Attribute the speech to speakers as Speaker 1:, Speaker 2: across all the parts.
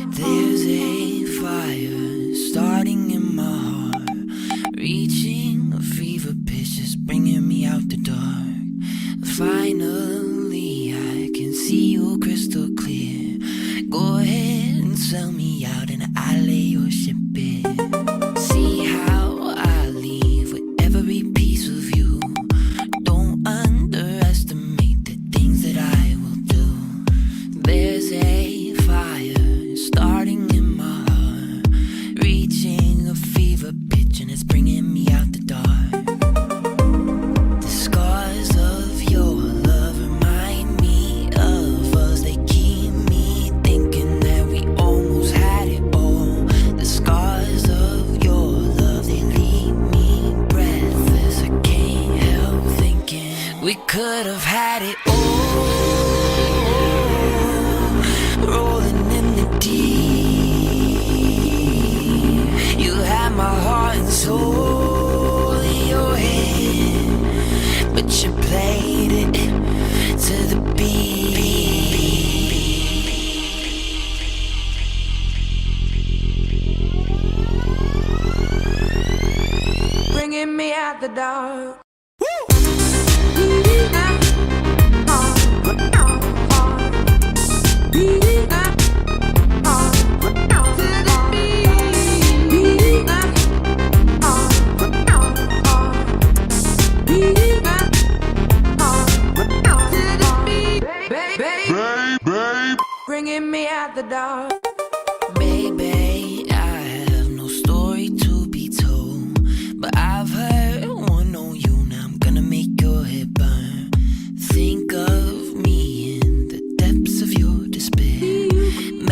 Speaker 1: There's a fire starting in my heart, reaching a fever pitch, just bringing me out the dark. Finally, I can see you crystal clear. Go ahead and sell me out and I'll lay your ship bare. See how I leave with every piece of you. Don't underestimate the things that I will do. There's a fire starting in my heart, reaching a fever pitch, and it's bringing me out the dark. The scars of your love remind me of us. They keep me thinking that we almost had it all. The scars of your love, they leave me breathless. I can't help thinking we could have had it all. Rolling in the deep, you had my heart and soul in your hand, but you played it to the beat. Bringing me out the dark. Bringing me out the dark. Baby, I have no story to be told, but I've heard one on you. Now I'm gonna make your head burn. Think of me in the depths of your despair.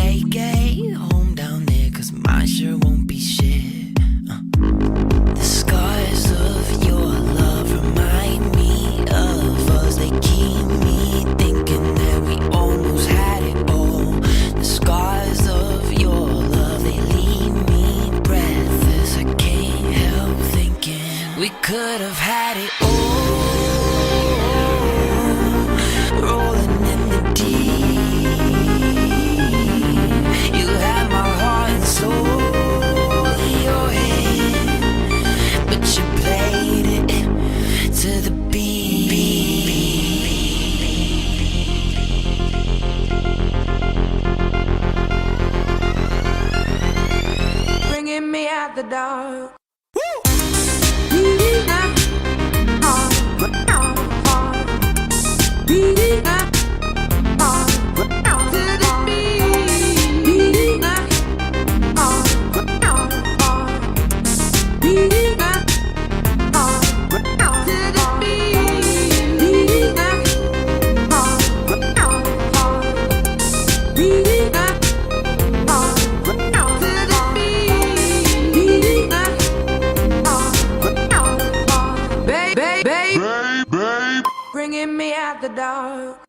Speaker 1: Make a home down there, 'cause mine sure won't be shared. The scars of your love remind me of us. They keep me thinking that we almost had it all. The scars of your love, they leave me breathless. I can't help thinking we could have had it all. Rolling in the deep, you had my heart and soul in your hand, but you played it to the beat. Bringing me out the dark. Bringing me out the dark.